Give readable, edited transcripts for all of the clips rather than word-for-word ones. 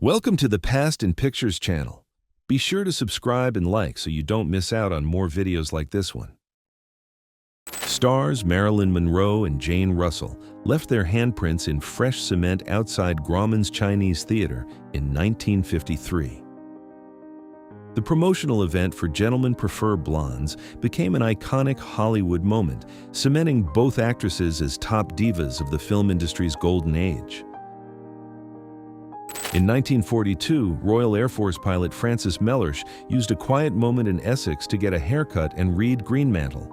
Welcome to the Past in Pictures channel. Be sure to subscribe and like so you don't miss out on more videos like this one. Stars Marilyn Monroe and Jane Russell left their handprints in fresh cement outside Grauman's Chinese Theater in 1953. The promotional event for Gentlemen Prefer Blondes became an iconic Hollywood moment, cementing both actresses as top divas of the film industry's golden age. In 1942, Royal Air Force pilot Francis Mellersh used a quiet moment in Essex to get a haircut and read Greenmantle.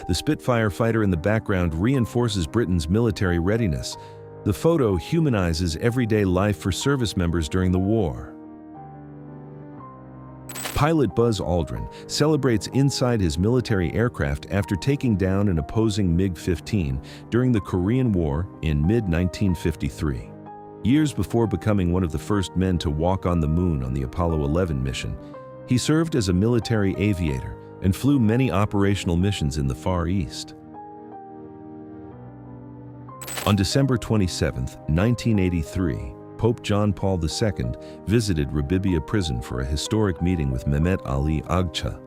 The Spitfire fighter in the background reinforces Britain's military readiness. The photo humanizes everyday life for service members during the war. Pilot Buzz Aldrin celebrates inside his military aircraft after taking down an opposing MiG-15 during the Korean War in mid-1953. Years before becoming one of the first men to walk on the moon on the Apollo 11 mission, he served as a military aviator and flew many operational missions in the Far East. On December 27, 1983, Pope John Paul II visited Rabibia prison for a historic meeting with Mehmet Ali Agca.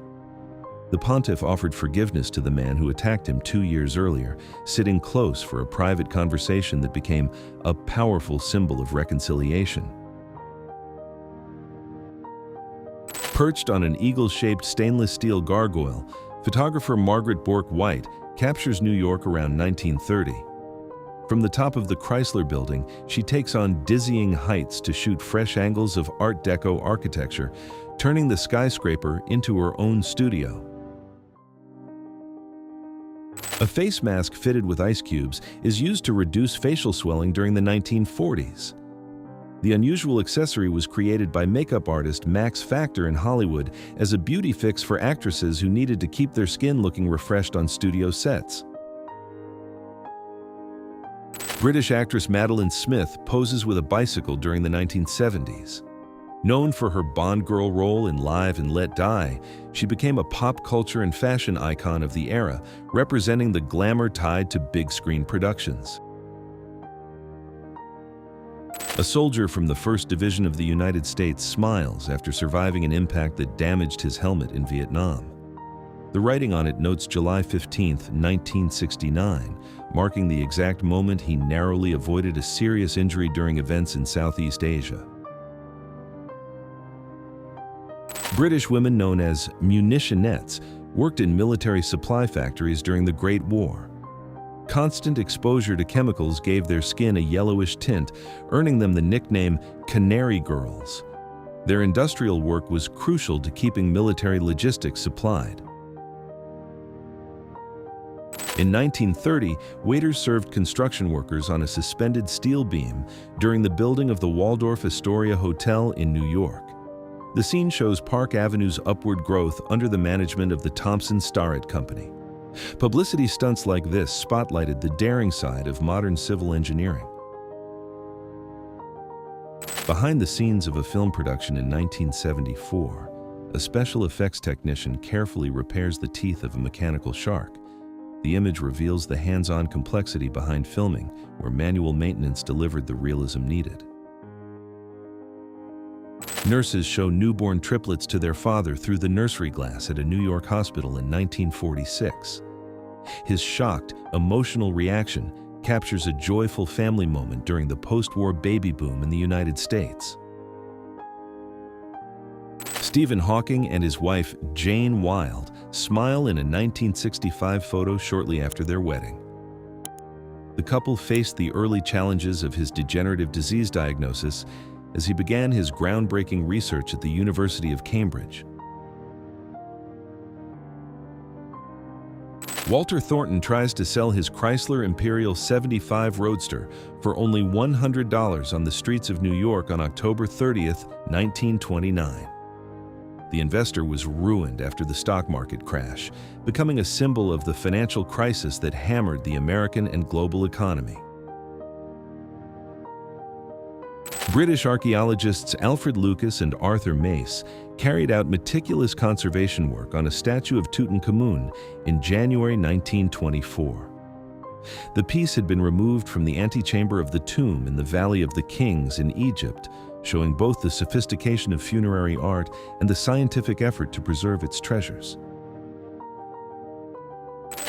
The pontiff offered forgiveness to the man who attacked him 2 years earlier, sitting close for a private conversation that became a powerful symbol of reconciliation. Perched on an eagle-shaped stainless steel gargoyle, photographer Margaret Bourke-White captures New York around 1930. From the top of the Chrysler building, she takes on dizzying heights to shoot fresh angles of Art Deco architecture, turning the skyscraper into her own studio. A face mask fitted with ice cubes is used to reduce facial swelling during the 1940s. The unusual accessory was created by makeup artist Max Factor in Hollywood as a beauty fix for actresses who needed to keep their skin looking refreshed on studio sets. British actress Marilyn poses with a bicycle during the 1970s. Known for her Bond girl role in Live and Let Die, she became a pop culture and fashion icon of the era, representing the glamour tied to big-screen productions. A soldier from the 1st Division of the United States smiles after surviving an impact that damaged his helmet in Vietnam. The writing on it notes July 15, 1969, marking the exact moment he narrowly avoided a serious injury during events in Southeast Asia. British women known as munitionettes worked in military supply factories during the Great War. Constant exposure to chemicals gave their skin a yellowish tint, earning them the nickname Canary Girls. Their industrial work was crucial to keeping military logistics supplied. In 1930, waiters served construction workers on a suspended steel beam during the building of the Waldorf Astoria Hotel in New York. The scene shows Park Avenue's upward growth under the management of the Thompson Starrett Company. Publicity stunts like this spotlighted the daring side of modern civil engineering. Behind the scenes of a film production in 1974, a special effects technician carefully repairs the teeth of a mechanical shark. The image reveals the hands-on complexity behind filming, where manual maintenance delivered the realism needed. Nurses show newborn triplets to their father through the nursery glass at a New York hospital in 1946. His shocked, emotional reaction captures a joyful family moment during the post-war baby boom in the United States. Stephen Hawking and his wife, Jane Wilde, smile in a 1965 photo shortly after their wedding. The couple faced the early challenges of his degenerative disease diagnosis as he began his groundbreaking research at the University of Cambridge. Walter Thornton tries to sell his Chrysler Imperial 75 Roadster for only $100 on the streets of New York on October 30, 1929. The investor was ruined after the stock market crash, becoming a symbol of the financial crisis that hammered the American and global economy. British archaeologists Alfred Lucas and Arthur Mace carried out meticulous conservation work on a statue of Tutankhamun in January 1924. The piece had been removed from the antechamber of the tomb in the Valley of the Kings in Egypt, showing both the sophistication of funerary art and the scientific effort to preserve its treasures.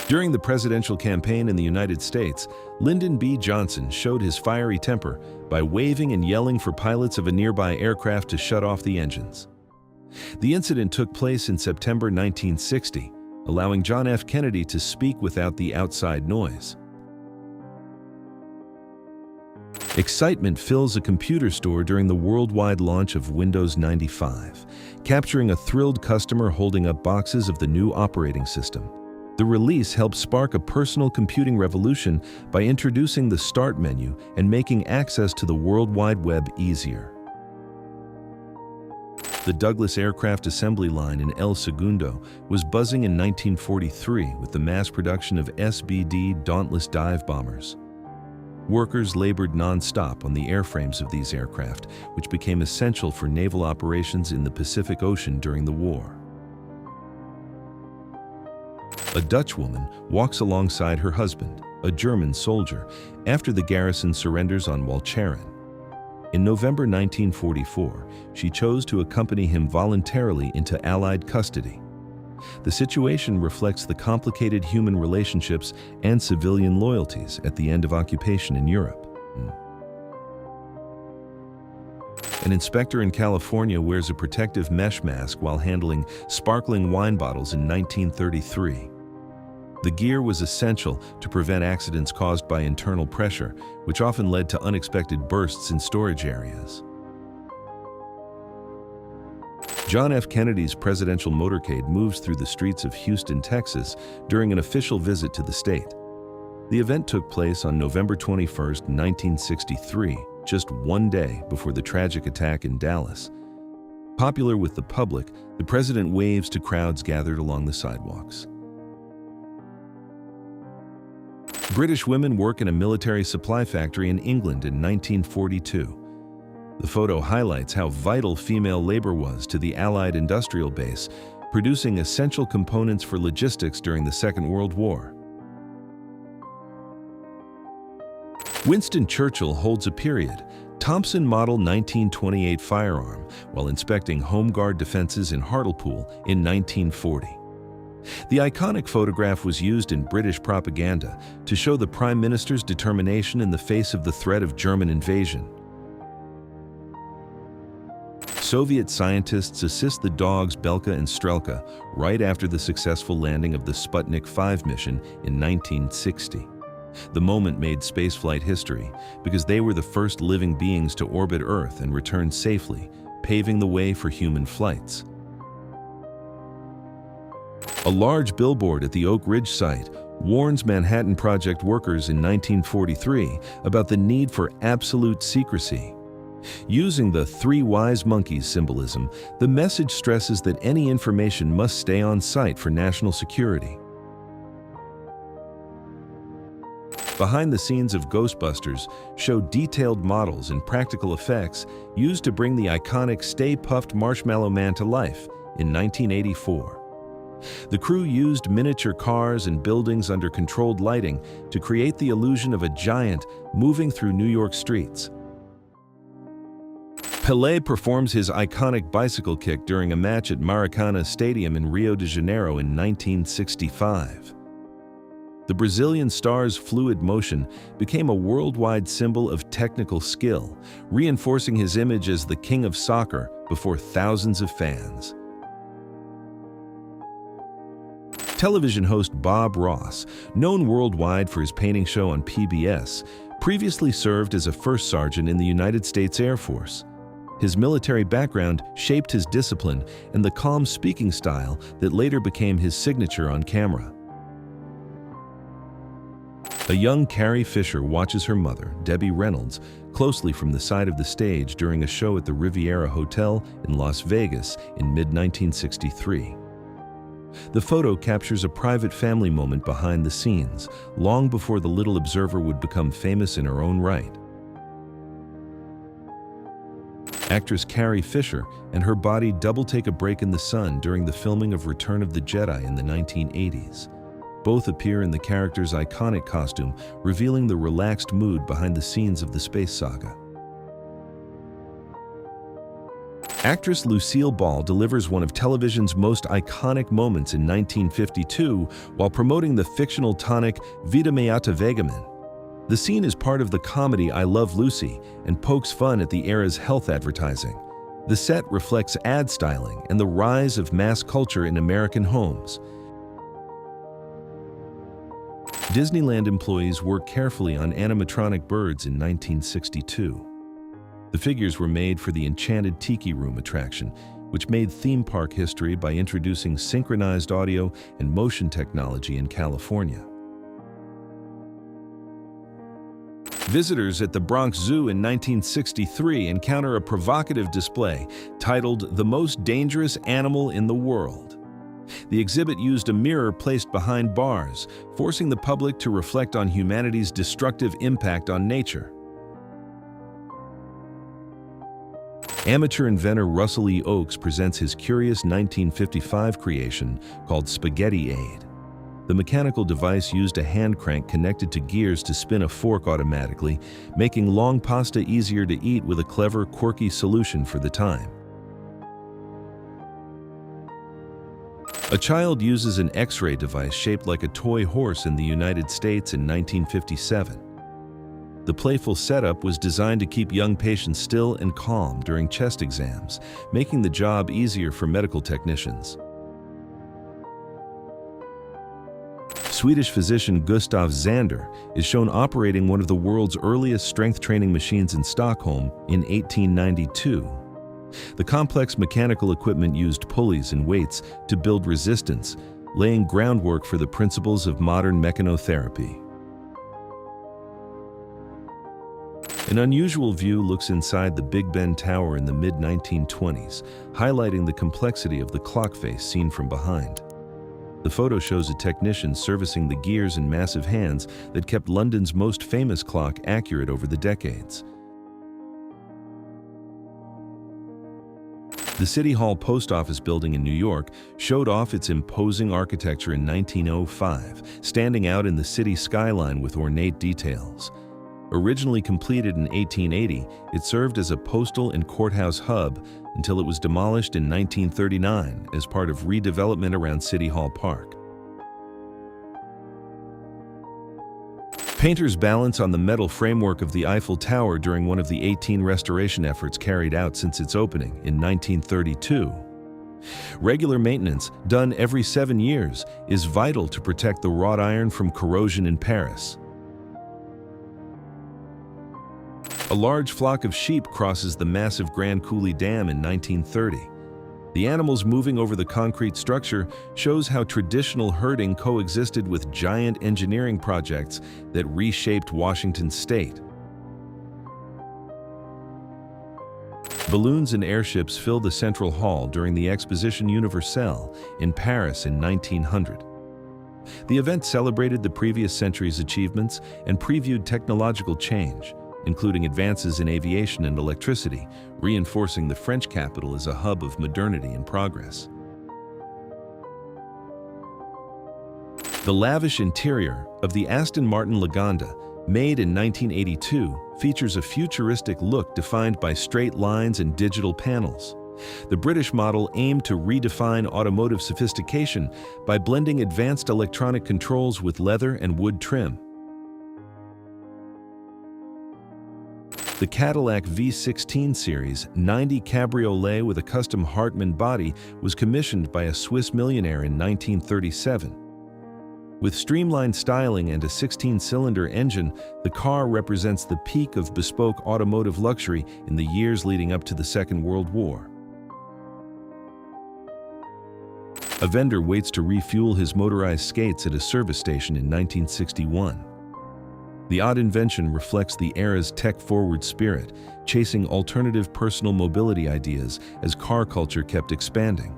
During the presidential campaign in the United States, Lyndon B. Johnson showed his fiery temper by waving and yelling for pilots of a nearby aircraft to shut off the engines. The incident took place in September 1960, allowing John F. Kennedy to speak without the outside noise. Excitement fills a computer store during the worldwide launch of Windows 95, capturing a thrilled customer holding up boxes of the new operating system. The release helped spark a personal computing revolution by introducing the Start menu and making access to the World Wide Web easier. The Douglas aircraft assembly line in El Segundo was buzzing in 1943 with the mass production of SBD Dauntless dive bombers. Workers labored non-stop on the airframes of these aircraft, which became essential for naval operations in the Pacific Ocean during the war. A Dutch woman walks alongside her husband, a German soldier, after the garrison surrenders on Walcheren. In November 1944, she chose to accompany him voluntarily into Allied custody. The situation reflects the complicated human relationships and civilian loyalties at the end of occupation in Europe. An inspector in California wears a protective mesh mask while handling sparkling wine bottles in 1933. The gear was essential to prevent accidents caused by internal pressure, which often led to unexpected bursts in storage areas. John F. Kennedy's presidential motorcade moves through the streets of Houston, Texas, during an official visit to the state. The event took place on November 21, 1963, just one day before the tragic attack in Dallas. Popular with the public, the president waves to crowds gathered along the sidewalks. British women work in a military supply factory in England in 1942. The photo highlights how vital female labor was to the Allied industrial base, producing essential components for logistics during the Second World War. Winston Churchill holds a period Thompson Model 1928 firearm while inspecting Home Guard defenses in Hartlepool in 1940. The iconic photograph was used in British propaganda to show the Prime Minister's determination in the face of the threat of German invasion. Soviet scientists assist the dogs Belka and Strelka right after the successful landing of the Sputnik 5 mission in 1960. The moment made spaceflight history because they were the first living beings to orbit Earth and return safely, paving the way for human flights. A large billboard at the Oak Ridge site warns Manhattan Project workers in 1943 about the need for absolute secrecy. Using the three wise monkeys symbolism, the message stresses that any information must stay on site for national security. Behind the scenes of Ghostbusters show detailed models and practical effects used to bring the iconic Stay Puft Marshmallow Man to life in 1984. The crew used miniature cars and buildings under controlled lighting to create the illusion of a giant moving through New York streets. Pelé performs his iconic bicycle kick during a match at Maracana Stadium in Rio de Janeiro in 1965. The Brazilian star's fluid motion became a worldwide symbol of technical skill, reinforcing his image as the king of soccer before thousands of fans. Television host Bob Ross, known worldwide for his painting show on PBS, previously served as a first sergeant in the United States Air Force. His military background shaped his discipline and the calm speaking style that later became his signature on camera. A young Carrie Fisher watches her mother, Debbie Reynolds, closely from the side of the stage during a show at the Riviera Hotel in Las Vegas in mid-1963. The photo captures a private family moment behind the scenes, long before the little observer would become famous in her own right. Actress Carrie Fisher and her body double take a break in the sun during the filming of Return of the Jedi in the 1980s. Both appear in the character's iconic costume, revealing the relaxed mood behind the scenes of the space saga. Actress Lucille Ball delivers one of television's most iconic moments in 1952 while promoting the fictional tonic Vida Meata Vegamin. The scene is part of the comedy I Love Lucy and pokes fun at the era's health advertising. The set reflects ad styling and the rise of mass culture in American homes. Disneyland employees worked carefully on animatronic birds in 1962. The figures were made for the Enchanted Tiki Room attraction, which made theme park history by introducing synchronized audio and motion technology in California. Visitors at the Bronx Zoo in 1963 encounter a provocative display titled "The Most Dangerous Animal in the World." The exhibit used a mirror placed behind bars, forcing the public to reflect on humanity's destructive impact on nature. Amateur inventor Russell E. Oakes presents his curious 1955 creation called Spaghetti Aid. The mechanical device used a hand crank connected to gears to spin a fork automatically, making long pasta easier to eat with a clever, quirky solution for the time. A child uses an X-ray device shaped like a toy horse in the United States in 1957. The playful setup was designed to keep young patients still and calm during chest exams, making the job easier for medical technicians. Swedish physician Gustav Zander is shown operating one of the world's earliest strength training machines in Stockholm in 1892. The complex mechanical equipment used pulleys and weights to build resistance, laying groundwork for the principles of modern mechanotherapy. An unusual view looks inside the Big Ben Tower in the mid-1920s, highlighting the complexity of the clock face seen from behind. The photo shows a technician servicing the gears and massive hands that kept London's most famous clock accurate over the decades. The City Hall Post Office building in New York showed off its imposing architecture in 1905, standing out in the city skyline with ornate details. Originally completed in 1880, it served as a postal and courthouse hub until it was demolished in 1939 as part of redevelopment around City Hall Park. Painters balance on the metal framework of the Eiffel Tower during one of the 18 restoration efforts carried out since its opening in 1932. Regular maintenance, done every 7 years, is vital to protect the wrought iron from corrosion in Paris. A large flock of sheep crosses the massive Grand Coulee Dam in 1930. The animals moving over the concrete structure shows how traditional herding coexisted with giant engineering projects that reshaped Washington state. Balloons and airships filled the Central Hall during the Exposition Universelle in Paris in 1900. The event celebrated the previous century's achievements and previewed technological change, including advances in aviation and electricity, reinforcing the French capital as a hub of modernity and progress. The lavish interior of the Aston Martin Lagonda, made in 1982, features a futuristic look defined by straight lines and digital panels. The British model aimed to redefine automotive sophistication by blending advanced electronic controls with leather and wood trim. The Cadillac V16 Series 90 Cabriolet with a custom Hartmann body was commissioned by a Swiss millionaire in 1937. With streamlined styling and a 16-cylinder engine, the car represents the peak of bespoke automotive luxury in the years leading up to the Second World War. A vendor waits to refuel his motorized skates at a service station in 1961. The odd invention reflects the era's tech-forward spirit, chasing alternative personal mobility ideas as car culture kept expanding.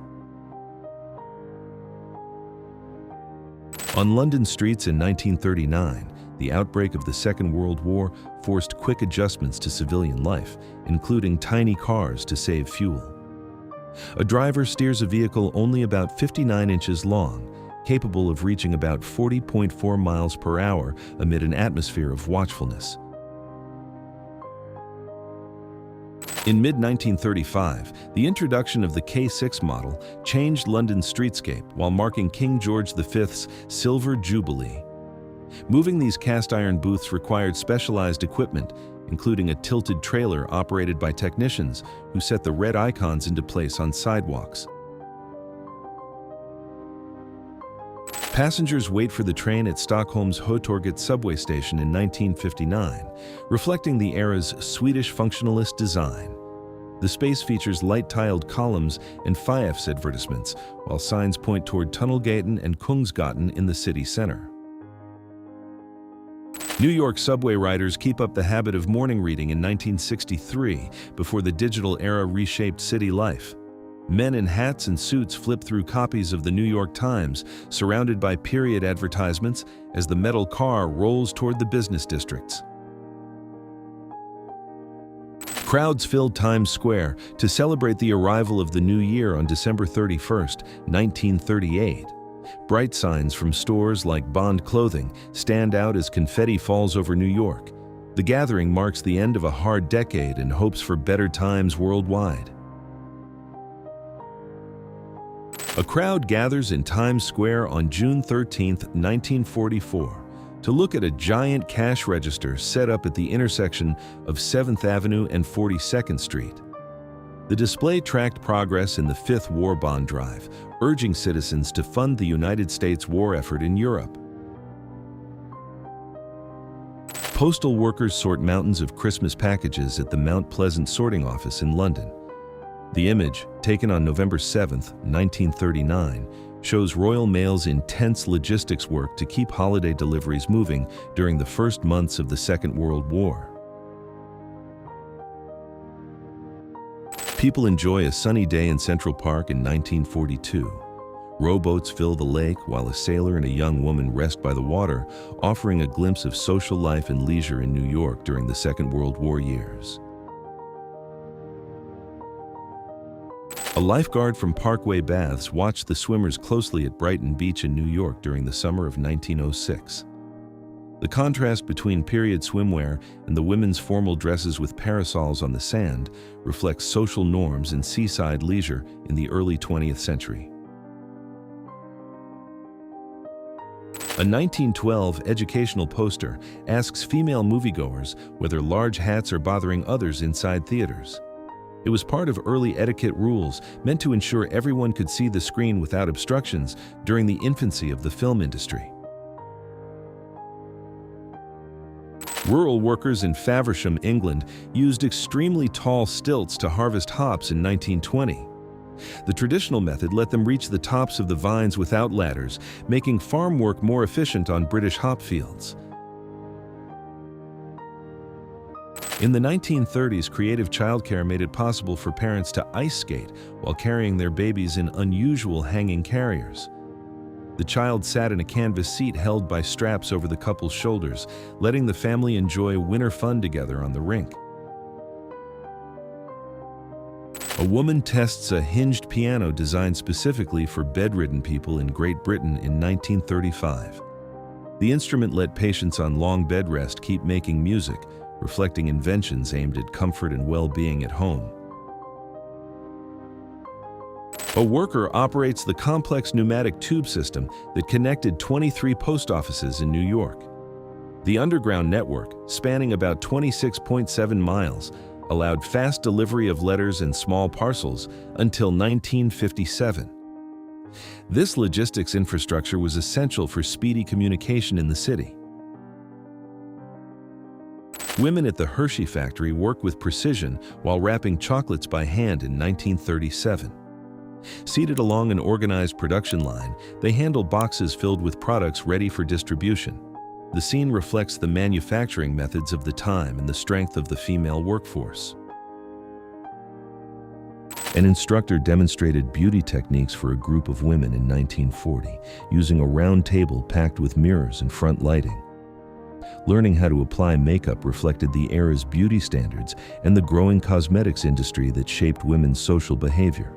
On London streets in 1939, the outbreak of the Second World War forced quick adjustments to civilian life, including tiny cars to save fuel. A driver steers a vehicle only about 59 inches long, capable of reaching about 40.4 miles per hour amid an atmosphere of watchfulness. In mid-1935, the introduction of the K6 model changed London's streetscape while marking King George V's Silver Jubilee. Moving these cast-iron booths required specialized equipment, including a tilted trailer operated by technicians who set the red icons into place on sidewalks. Passengers wait for the train at Stockholm's Hötorget subway station in 1959, reflecting the era's Swedish functionalist design. The space features light-tiled columns and Fief's advertisements, while signs point toward Tunnelgaten and Kungsgatan in the city center. New York subway riders keep up the habit of morning reading in 1963, before the digital era reshaped city life. Men in hats and suits flip through copies of the New York Times, surrounded by period advertisements as the metal car rolls toward the business districts. Crowds filled Times Square to celebrate the arrival of the new year on December 31, 1938. Bright signs from stores like Bond Clothing stand out as confetti falls over New York. The gathering marks the end of a hard decade and hopes for better times worldwide. A crowd gathers in Times Square on June 13, 1944, to look at a giant cash register set up at the intersection of 7th Avenue and 42nd Street. The display tracked progress in the Fifth War Bond Drive, urging citizens to fund the United States war effort in Europe. Postal workers sort mountains of Christmas packages at the Mount Pleasant sorting office in London. The image, taken on November 7, 1939, shows Royal Mail's intense logistics work to keep holiday deliveries moving during the first months of the Second World War. People enjoy a sunny day in Central Park in 1942. Rowboats fill the lake while a sailor and a young woman rest by the water, offering a glimpse of social life and leisure in New York during the Second World War years. A lifeguard from Parkway Baths watched the swimmers closely at Brighton Beach in New York during the summer of 1906. The contrast between period swimwear and the women's formal dresses with parasols on the sand reflects social norms and seaside leisure in the early 20th century. A 1912 educational poster asks female moviegoers whether large hats are bothering others inside theaters. It was part of early etiquette rules meant to ensure everyone could see the screen without obstructions during the infancy of the film industry. Rural workers in Faversham, England, used extremely tall stilts to harvest hops in 1920. The traditional method let them reach the tops of the vines without ladders, making farm work more efficient on British hop fields. In the 1930s, creative childcare made it possible for parents to ice skate while carrying their babies in unusual hanging carriers. The child sat in a canvas seat held by straps over the couple's shoulders, letting the family enjoy winter fun together on the rink. A woman tests a hinged piano designed specifically for bedridden people in Great Britain in 1935. The instrument let patients on long bed rest keep making music, reflecting inventions aimed at comfort and well-being at home. A worker operates the complex pneumatic tube system that connected 23 post offices in New York. The underground network, spanning about 26.7 miles, allowed fast delivery of letters and small parcels until 1957. This logistics infrastructure was essential for speedy communication in the city. Women at the Hershey factory worked with precision while wrapping chocolates by hand in 1937. Seated along an organized production line, they handle boxes filled with products ready for distribution. The scene reflects the manufacturing methods of the time and the strength of the female workforce. An instructor demonstrated beauty techniques for a group of women in 1940, using a round table packed with mirrors and front lighting. Learning how to apply makeup reflected the era's beauty standards and the growing cosmetics industry that shaped women's social behavior.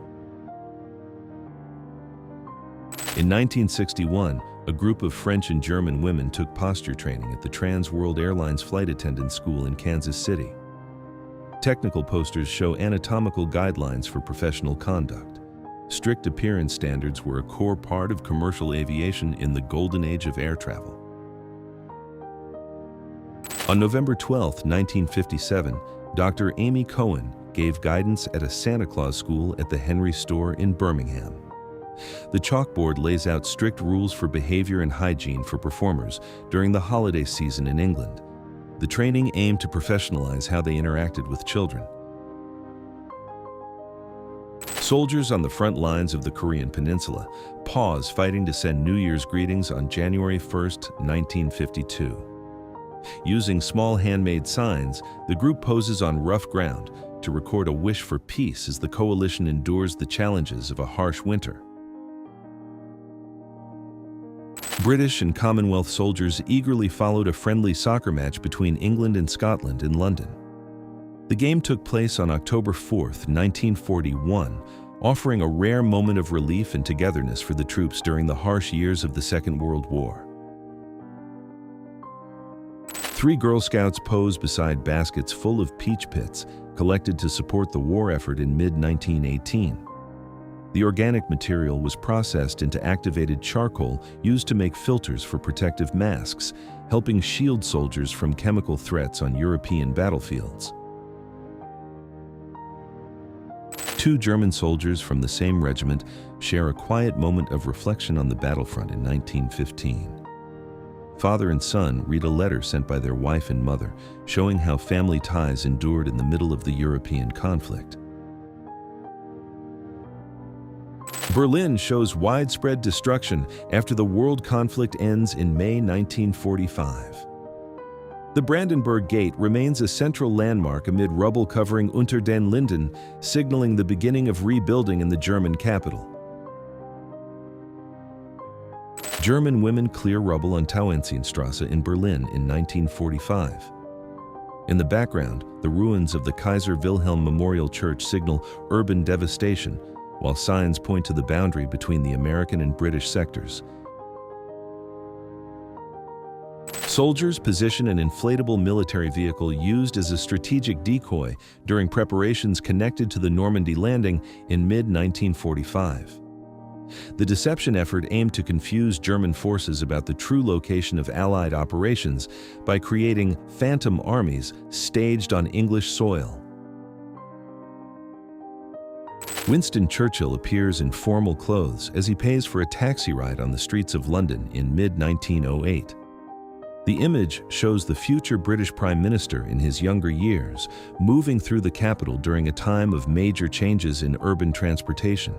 In 1961, a group of French and German women took posture training at the Trans World Airlines flight attendant school in Kansas City. Technical posters show anatomical guidelines for professional conduct. Strict appearance standards were a core part of commercial aviation in the golden age of air travel. On November 12, 1957, Dr. Amy Cohen gave guidance at a Santa Claus school at the Henry Store in Birmingham. The chalkboard lays out strict rules for behavior and hygiene for performers during the holiday season in England. The training aimed to professionalize how they interacted with children. Soldiers on the front lines of the Korean Peninsula pause fighting to send New Year's greetings on January 1, 1952. Using small handmade signs, the group poses on rough ground to record a wish for peace as the coalition endures the challenges of a harsh winter. British and Commonwealth soldiers eagerly followed a friendly soccer match between England and Scotland in London. The game took place on October 4, 1941, offering a rare moment of relief and togetherness for the troops during the harsh years of the Second World War. 3 Girl Scouts pose beside baskets full of peach pits collected to support the war effort in mid-1918. The organic material was processed into activated charcoal used to make filters for protective masks, helping shield soldiers from chemical threats on European battlefields. 2 German soldiers from the same regiment share a quiet moment of reflection on the battlefront in 1915. Father and son read a letter sent by their wife and mother, showing how family ties endured in the middle of the European conflict. Berlin shows widespread destruction after the world conflict ends in May 1945. The Brandenburg Gate remains a central landmark amid rubble covering Unter den Linden, signaling the beginning of rebuilding in the German capital. German women clear rubble on Tauentzienstrasse in Berlin in 1945. In the background, the ruins of the Kaiser Wilhelm Memorial Church signal urban devastation, while signs point to the boundary between the American and British sectors. Soldiers position an inflatable military vehicle used as a strategic decoy during preparations connected to the Normandy landing in mid-1945. The deception effort aimed to confuse German forces about the true location of Allied operations by creating phantom armies staged on English soil. Winston Churchill appears in formal clothes as he pays for a taxi ride on the streets of London in mid-1908. The image shows the future British Prime Minister in his younger years moving through the capital during a time of major changes in urban transportation.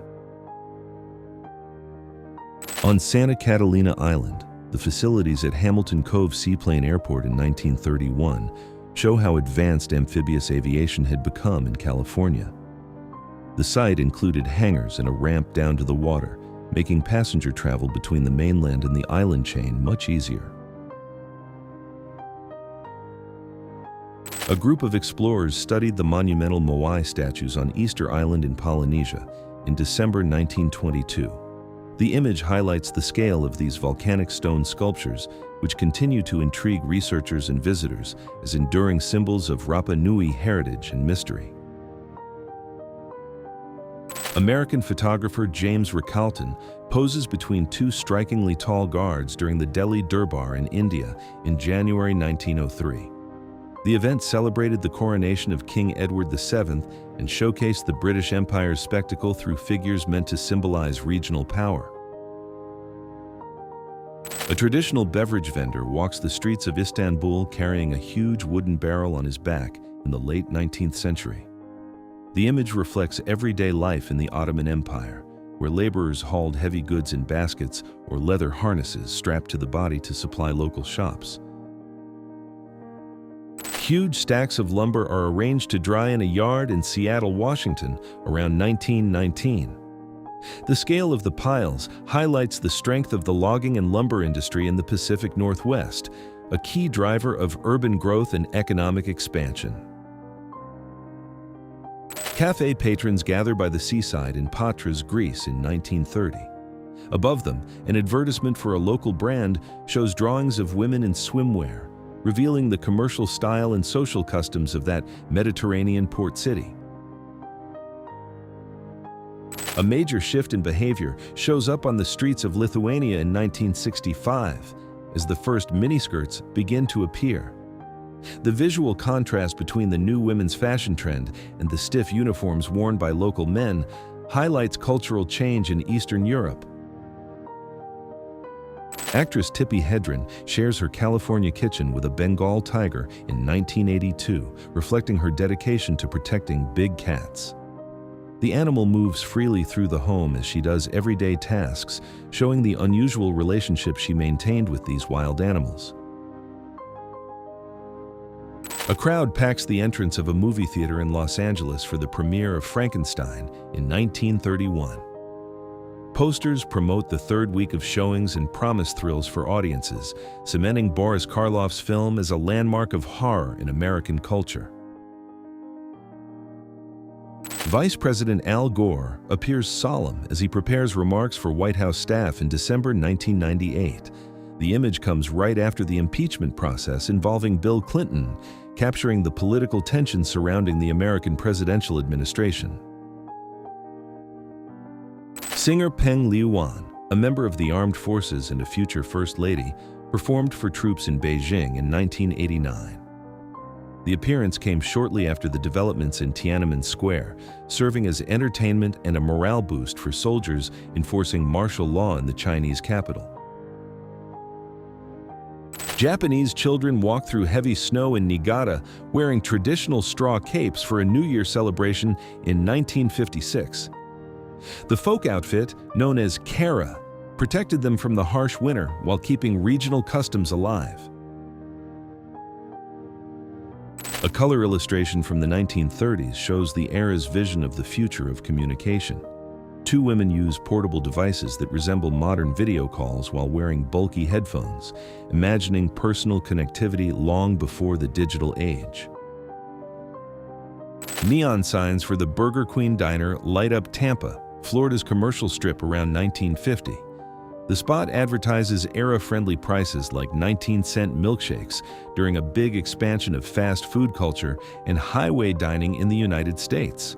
On Santa Catalina Island, the facilities at Hamilton Cove Seaplane Airport in 1931 show how advanced amphibious aviation had become in California. The site included hangars and a ramp down to the water, making passenger travel between the mainland and the island chain much easier. A group of explorers studied the monumental Moai statues on Easter Island in Polynesia in December 1922. The image highlights the scale of these volcanic stone sculptures, which continue to intrigue researchers and visitors as enduring symbols of Rapa Nui heritage and mystery. American photographer James Ricalton poses between 2 strikingly tall guards during the Delhi Durbar in India in January 1903. The event celebrated the coronation of King Edward VII and showcased the British Empire's spectacle through figures meant to symbolize regional power. A traditional beverage vendor walks the streets of Istanbul carrying a huge wooden barrel on his back in the late 19th century. The image reflects everyday life in the Ottoman Empire, where laborers hauled heavy goods in baskets or leather harnesses strapped to the body to supply local shops. Huge stacks of lumber are arranged to dry in a yard in Seattle, Washington, around 1919. The scale of the piles highlights the strength of the logging and lumber industry in the Pacific Northwest, a key driver of urban growth and economic expansion. Cafe patrons gather by the seaside in Patras, Greece in 1930. Above them, an advertisement for a local brand shows drawings of women in swimwear, revealing the commercial style and social customs of that Mediterranean port city. A major shift in behavior shows up on the streets of Lithuania in 1965 as the first miniskirts begin to appear. The visual contrast between the new women's fashion trend and the stiff uniforms worn by local men highlights cultural change in Eastern Europe. Actress Tippi Hedren shares her California kitchen with a Bengal tiger in 1982, reflecting her dedication to protecting big cats. The animal moves freely through the home as she does everyday tasks, showing the unusual relationship she maintained with these wild animals. A crowd packs the entrance of a movie theater in Los Angeles for the premiere of Frankenstein in 1931. Posters promote the third week of showings and promise thrills for audiences, cementing Boris Karloff's film as a landmark of horror in American culture. Vice President Al Gore appears solemn as he prepares remarks for White House staff in December 1998. The image comes right after the impeachment process involving Bill Clinton, capturing the political tension surrounding the American presidential administration. Singer Peng Liyuan, a member of the armed forces and a future First Lady, performed for troops in Beijing in 1989. The appearance came shortly after the developments in Tiananmen Square, serving as entertainment and a morale boost for soldiers enforcing martial law in the Chinese capital. Japanese children walk through heavy snow in Niigata wearing traditional straw capes for a New Year celebration in 1956. The folk outfit, known as kara, protected them from the harsh winter while keeping regional customs alive. A color illustration from the 1930s shows the era's vision of the future of communication. Two women use portable devices that resemble modern video calls while wearing bulky headphones, imagining personal connectivity long before the digital age. Neon signs for the Burger Queen diner light up Tampa, Florida's commercial strip around 1950. The spot advertises era-friendly prices like 19-cent milkshakes during a big expansion of fast food culture and highway dining in the United States.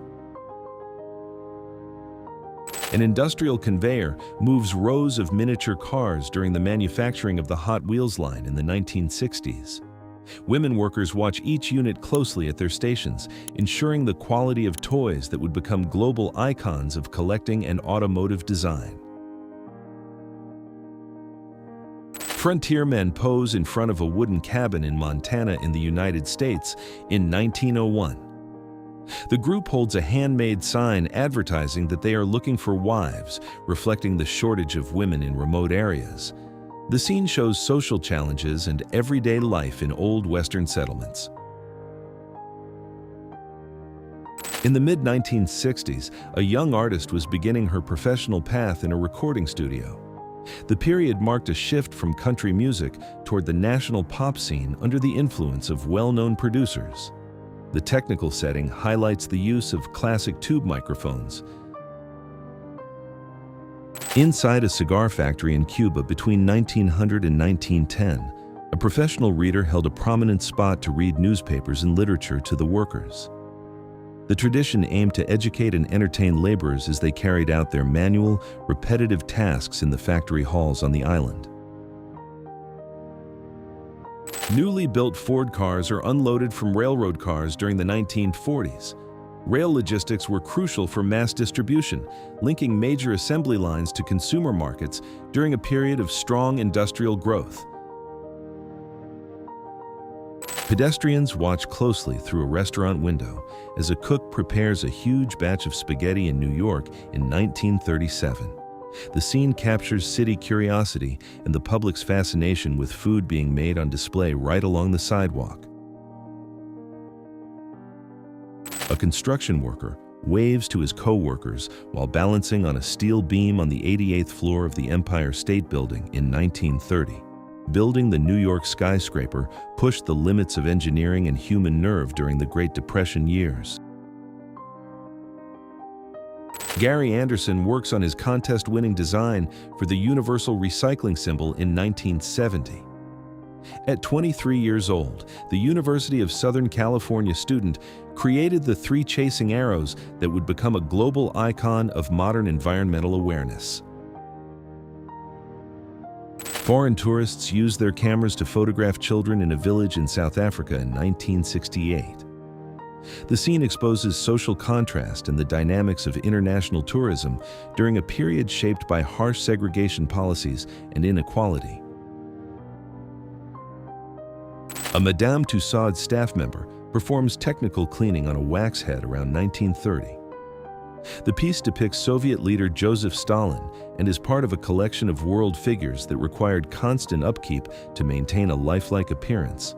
An industrial conveyor moves rows of miniature cars during the manufacturing of the Hot Wheels line in the 1960s. Women workers watch each unit closely at their stations, ensuring the quality of toys that would become global icons of collecting and automotive design. Frontiermen pose in front of a wooden cabin in Montana in the United States in 1901. The group holds a handmade sign advertising that they are looking for wives, reflecting the shortage of women in remote areas. The scene shows social challenges and everyday life in old Western settlements. In the mid-1960s, a young artist was beginning her professional path in a recording studio. The period marked a shift from country music toward the national pop scene under the influence of well-known producers. The technical setting highlights the use of classic tube microphones. Inside a cigar factory in Cuba between 1900 and 1910, a professional reader held a prominent spot to read newspapers and literature to the workers. The tradition aimed to educate and entertain laborers as they carried out their manual, repetitive tasks in the factory halls on the island. Newly built Ford cars are unloaded from railroad cars during the 1940s. Rail logistics were crucial for mass distribution, linking major assembly lines to consumer markets during a period of strong industrial growth. Pedestrians watch closely through a restaurant window as a cook prepares a huge batch of spaghetti in New York in 1937. The scene captures city curiosity and the public's fascination with food being made on display right along the sidewalk. A construction worker waves to his co-workers while balancing on a steel beam on the 88th floor of the Empire State Building in 1930. Building the New York skyscraper pushed the limits of engineering and human nerve during the Great Depression years. Gary Anderson works on his contest-winning design for the Universal Recycling symbol in 1970. At 23 years old, the University of Southern California student created the 3 chasing arrows that would become a global icon of modern environmental awareness. Foreign tourists used their cameras to photograph children in a village in South Africa in 1968. The scene exposes social contrast and the dynamics of international tourism during a period shaped by harsh segregation policies and inequality. A Madame Tussauds staff member performs technical cleaning on a wax head around 1930. The piece depicts Soviet leader Joseph Stalin and is part of a collection of world figures that required constant upkeep to maintain a lifelike appearance.